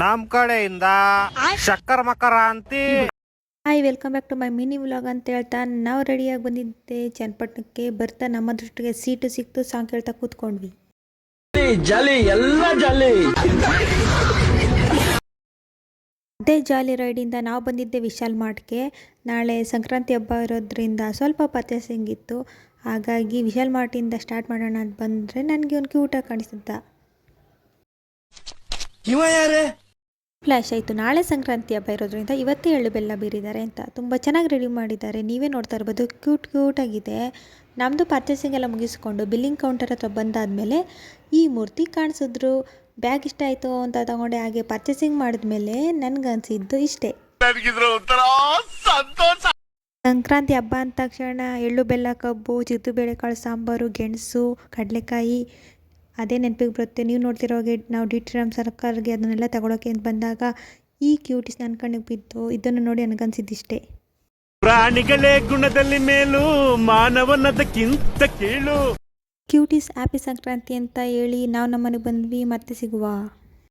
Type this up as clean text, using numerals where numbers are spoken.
ನಮ್ ಕಡೆಯಿಂದ ಶಕ್ಕರ್ ಮಕರ ಅಂತಿ. Hi, welcome back to my mini vlog ಅಂತ ಹೇಳ್ತಾ ನಾವು ರೆಡಿಯಾಗಿ ಬಂದಿದ್ದೆ ಚನ್ನಪಟ್ಟಣಕ್ಕೆ. ಬರ್ತಾ ನಮ್ಮ ದೃಷ್ಟಿಗೆ ಸೀಟು ಸಿಕ್ತು, ಸಾಂಗ್ ಕೇಳ್ತಾ ಕೂತ್ಕೊಂಡ್ವಿ. ಅದೇ ಜಾಲಿ ರೈಡಿಂದ ನಾವು ಬಂದಿದ್ದೆ ವಿಶಾಲ್ ಮಾರ್ಟ್ಗೆ. ನಾಳೆ ಸಂಕ್ರಾಂತಿ ಹಬ್ಬ ಇರೋದ್ರಿಂದ ಸ್ವಲ್ಪ ಪರ್ಚೇಸಿಂಗ್ ಇತ್ತು, ಹಾಗಾಗಿ ವಿಶಾಲ್ ಮಾರ್ಟಿಂದ ಸ್ಟಾರ್ಟ್ ಮಾಡೋಣ ಅಂತ ಬಂದರೆ ನನಗೆ ಒಂದು ಕ್ಯೂಟಾಗಿ ಕಾಣಿಸಿದ್ದ. ಫ್ಲ್ಯಾಶ್ ಆಯಿತು, ನಾಳೆ ಸಂಕ್ರಾಂತಿ ಹಬ್ಬ ಇರೋದ್ರಿಂದ ಇವತ್ತೇ ಎಳ್ಳು ಬೆಲ್ಲ ಬೀರಿದ್ದಾರೆ ಅಂತ. ತುಂಬ ಚೆನ್ನಾಗಿ ರೆಡಿ ಮಾಡಿದ್ದಾರೆ, ನೀವೇ ನೋಡ್ತಾ ಇರ್ಬೋದು. ಕ್ಯೂಟಾಗಿದೆ. ನಮ್ಮದು ಪರ್ಚೇಸಿಂಗ್ ಎಲ್ಲ ಮುಗಿಸ್ಕೊಂಡು ಬಿಲ್ಲಿಂಗ್ ಕೌಂಟರ್ ಹತ್ರ ಬಂದಾದಮೇಲೆ ಈ ಮೂರ್ತಿ ಕಾಣಿಸಿದ್ರು. ಬ್ಯಾಗ್ ಇಷ್ಟ ಆಯಿತು ಅಂತ ತಗೊಂಡೆ. ಹಾಗೆ ಪರ್ಚೇಸಿಂಗ್ ಮಾಡಿದ್ಮೇಲೆ ನನಗನ್ಸಿದ್ದು ಇಷ್ಟೇ. ಸಂಕ್ರಾಂತಿ ಹಬ್ಬ ಅಂದ ತಕ್ಷಣ ಎಳ್ಳು ಬೆಲ್ಲ, ಕಬ್ಬು, ಚಿತ್ತು ಬೇಳೆಕಾಳು ಸಾಂಬಾರು, ಗೆಣಸು, ಕಡಲೆಕಾಯಿ ಅದೇ ನೆನಪಿಗೆ ಬರುತ್ತೆ. ನೀವು ನೋಡ್ತಿರೋಗೆ ನಾವು ಡಿ.ಟಿ.ರಾಮ್ ಸರ್ಕಾರ್ಗೆ ಅದನ್ನೆಲ್ಲ ತಗೊಳಕ್ಕೆ ಅಂತ ಬಂದಾಗ ಈ ಕ್ಯೂಟೀಸ್ ನನ್ನ ಕಣ್ಣಿಗೆ ಬಿದ್ದು. ಇದನ್ನು ನೋಡಿ ನನಗನ್ಸಿದ್ದಿಷ್ಟೇ. ಪ್ರಾಣಿಗಳೇ ಗುಣದಲ್ಲಿ ಮೇಲು, ಮಾನವನದಕ್ಕಿಂತ ಕೀಳು. ಕ್ಯೂಟೀಸ್ ಹ್ಯಾಪಿ ಸಂಕ್ರಾಂತಿ ಅಂತ ಹೇಳಿ ನಾವು ನಮ್ಮನೆಗೆ ಬಂದ್ವಿ. ಮತ್ತೆ ಸಿಗುವ.